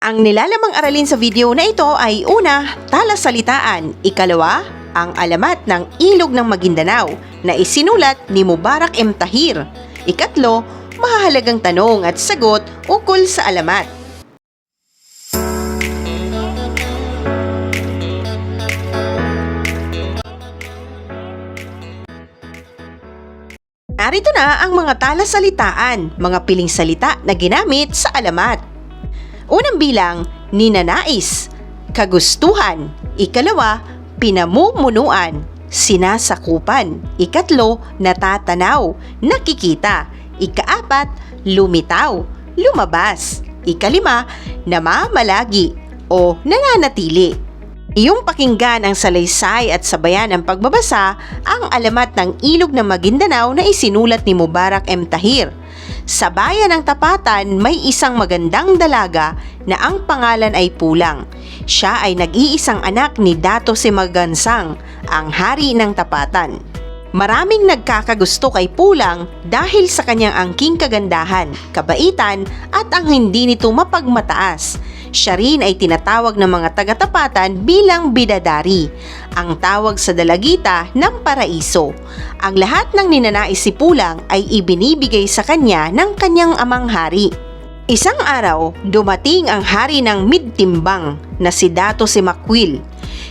Ang nilalamang aralin sa video na ito ay una, talasalitaan, ikalawa, ang alamat ng Ilog ng Maguindanao na isinulat ni Mubarak M. Tahir, ikatlo, mahahalagang tanong at sagot ukol sa alamat. Narito na ang mga talasalitaan, mga piling salita na ginamit sa alamat. Unang bilang, ninanais, kagustuhan. Ikalawa, pinamumunuan, sinasakupan. Ikatlo, natatanaw, nakikita. Ikaapat, lumitaw, lumabas. Ikalima, namamalagi o nananatili. Iyong pakinggan ang salaysay at sabayan ang pagbabasa ang alamat ng Ilog ng Maguindanao na isinulat ni Mubarak M. Tahir. Sa bayan ng Tapatan, may isang magandang dalaga na ang pangalan ay Pulang. Siya ay nag-iisang anak ni Dato Simagansang, ang hari ng Tapatan. Maraming nagkakagusto kay Pulang dahil sa kanyang angking kagandahan, kabaitan at ang hindi nito mapagmataas. Siya rin ay tinatawag ng mga taga-Tapatan bilang bidadari, ang tawag sa dalagita ng paraiso. Ang lahat ng ninanais si Pulang ay ibinibigay sa kanya ng kanyang amang hari. Isang araw, dumating ang hari ng Midtimbang na si Dato Simakwil.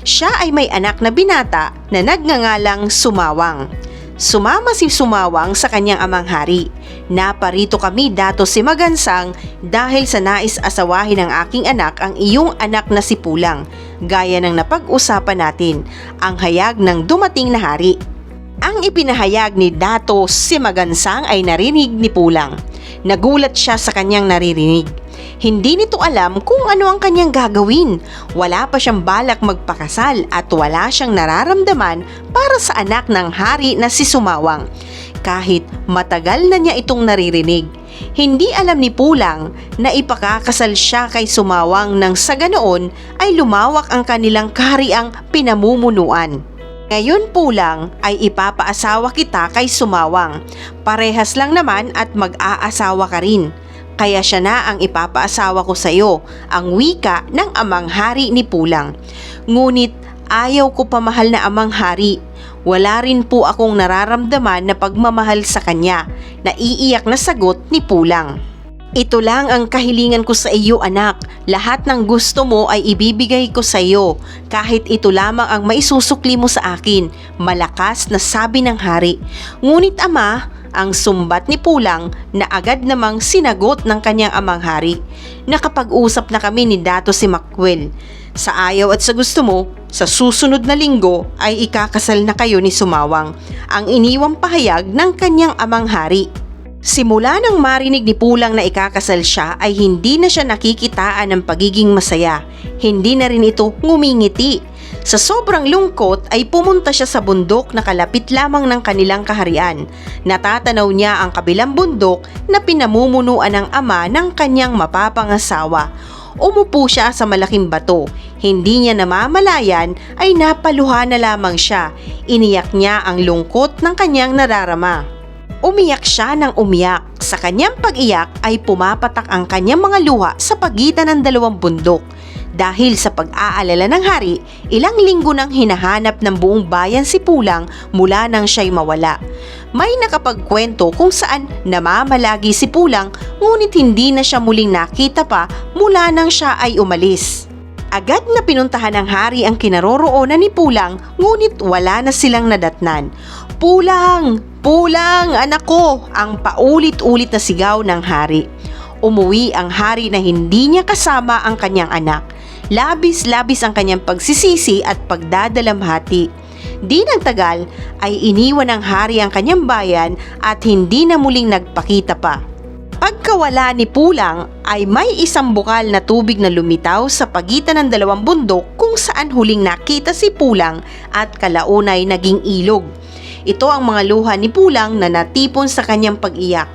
Siya ay may anak na binata na nagngangalang Sumawang. Sumama si Sumawang sa kanyang amang hari. Naparito kami, Dato Simagansang, dahil sa nais asawahin ng aking anak ang iyong anak na si Pulang, gaya ng napag-usapan natin, ang hayag ng dumating na hari. Ang ipinahayag ni Dato Simagansang ay narinig ni Pulang. Nagulat siya sa kanyang naririnig. Hindi nito alam kung ano ang kanyang gagawin. Wala pa siyang balak magpakasal at wala siyang nararamdaman para sa anak ng hari na si Sumawang. Kahit matagal na niya itong naririnig, hindi alam ni Pulang na ipakakasal siya kay Sumawang nang sa ganoon ay lumawak ang kanilang kahariang pinamumunuan. Ngayon Pulang ay ipapaasawa kita kay Sumawang. Parehas lang naman at mag-aasawa ka rin. Kaya siya na ang ipapaasawa ko sa iyo, ang wika ng amang hari ni Pulang. Ngunit ayaw ko pa mahal na amang hari. Wala rin po akong nararamdaman na pagmamahal sa kanya. Naiiyak na sagot ni Pulang. Ito lang ang kahilingan ko sa iyo, anak. Lahat ng gusto mo ay ibibigay ko sa iyo. Kahit ito lamang ang maisusukli mo sa akin. Malakas na sabi ng hari. Ngunit ama, ang sumbat ni Pulang na agad namang sinagot ng kanyang amang hari. Nakapag-usap na kami ni Dato Simakwil. Sa ayaw at sa gusto mo, sa susunod na linggo ay ikakasal na kayo ni Sumawang, ang iniwang pahayag ng kanyang amang hari. Simula nang marinig ni Pulang na ikakasal siya ay hindi na siya nakikitaan ng pagiging masaya. Hindi na rin ito ngumingiti. Sa sobrang lungkot ay pumunta siya sa bundok na kalapit lamang ng kanilang kaharian. Natatanaw niya ang kabilang bundok na pinamumunuan ng ama ng kanyang mapapangasawa. Umupo siya sa malaking bato. Hindi niya namamalayan ay napaluha na lamang siya. Iniyak niya ang lungkot ng kanyang nararama. Umiyak siya ng umiyak. Sa kanyang pag-iyak ay pumapatak ang kanyang mga luha sa pagitan ng dalawang bundok. Dahil sa pag-aalala ng hari, ilang linggo nang hinahanap ng buong bayan si Pulang mula nang siya'y mawala. May nakapagkwento kung saan namamalagi si Pulang ngunit hindi na siya muling nakita pa mula nang siya ay umalis. Agad na pinuntahan ng hari ang kinaroroonan ni Pulang ngunit wala na silang nadatnan. Pulang! Pulang! Anak ko! Ang paulit-ulit na sigaw ng hari. Umuwi ang hari na hindi niya kasama ang kanyang anak. Labis-labis ang kanyang pagsisisi at pagdadalamhati. Di nagtagal ay iniwan ng hari ang kanyang bayan at hindi na muling nagpakita pa. Pagkawala ni Pulang ay may isang bukal na tubig na lumitaw sa pagitan ng dalawang bundok kung saan huling nakita si Pulang at kalaunay naging ilog. Ito ang mga luha ni Pulang na natipon sa kanyang pag-iyak.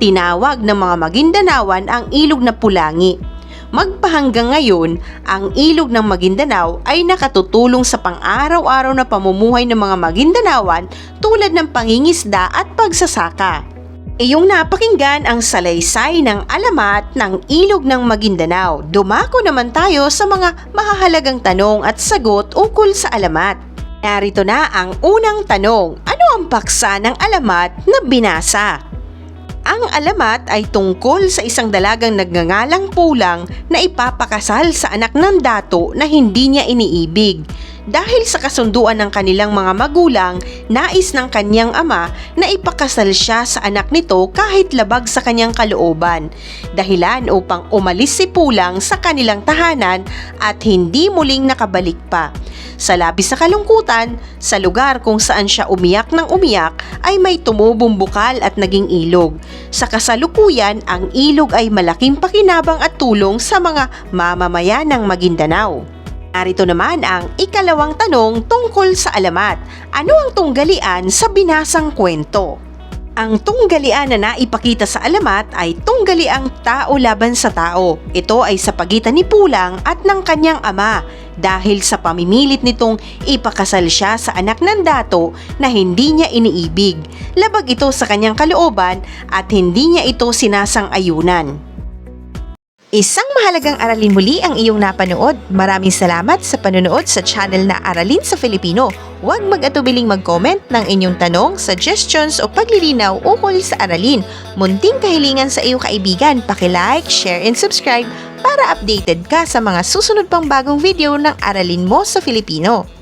Tinawag ng mga Maguindanaoan ang ilog na Pulangi. Magpahanggang ngayon, ang Ilog ng Maguindanao ay nakatutulong sa pang-araw-araw na pamumuhay ng mga Maguindanaoan tulad ng pangingisda at pagsasaka. Iyong napakinggan ang salaysay ng alamat ng Ilog ng Maguindanao. Dumako naman tayo sa mga mahahalagang tanong at sagot ukol sa alamat. Narito na ang unang tanong. Ano ang paksa ng alamat na binasa? Ang alamat ay tungkol sa isang dalagang nagngangalang Pulang na ipapakasal sa anak ng dato na hindi niya iniibig. Dahil sa kasunduan ng kanilang mga magulang, nais ng kanyang ama na ipakasal siya sa anak nito kahit labag sa kanyang kalooban. Dahilan upang umalis si Pulang sa kanilang tahanan at hindi muling nakabalik pa. Sa labis na kalungkutan, sa lugar kung saan siya umiyak ng umiyak ay may tumubong bukal at naging ilog. Sa kasalukuyan, ang ilog ay malaking pakinabang at tulong sa mga mamamayan ng Maguindanao. Narito naman ang ikalawang tanong tungkol sa alamat. Ano ang tunggalian sa binasang kwento? Ang tunggalian na naipakita sa alamat ay tunggaliang tao laban sa tao. Ito ay sa pagitan ni Pulang at ng kanyang ama dahil sa pamimilit nitong ipakasal siya sa anak ng dato na hindi niya iniibig. Labag ito sa kanyang kalooban at hindi niya ito sinasang-ayunan. Isang mahalagang aralin muli ang iyong napanood. Maraming salamat sa panonood sa channel na Aralin sa Filipino. Huwag mag-atubiling mag-comment ng inyong tanong, suggestions o paglilinaw ukol sa aralin. Munting kahilingan sa iyong kaibigan, paki-like, share and subscribe para updated ka sa mga susunod pang bagong video ng Aralin mo sa Filipino.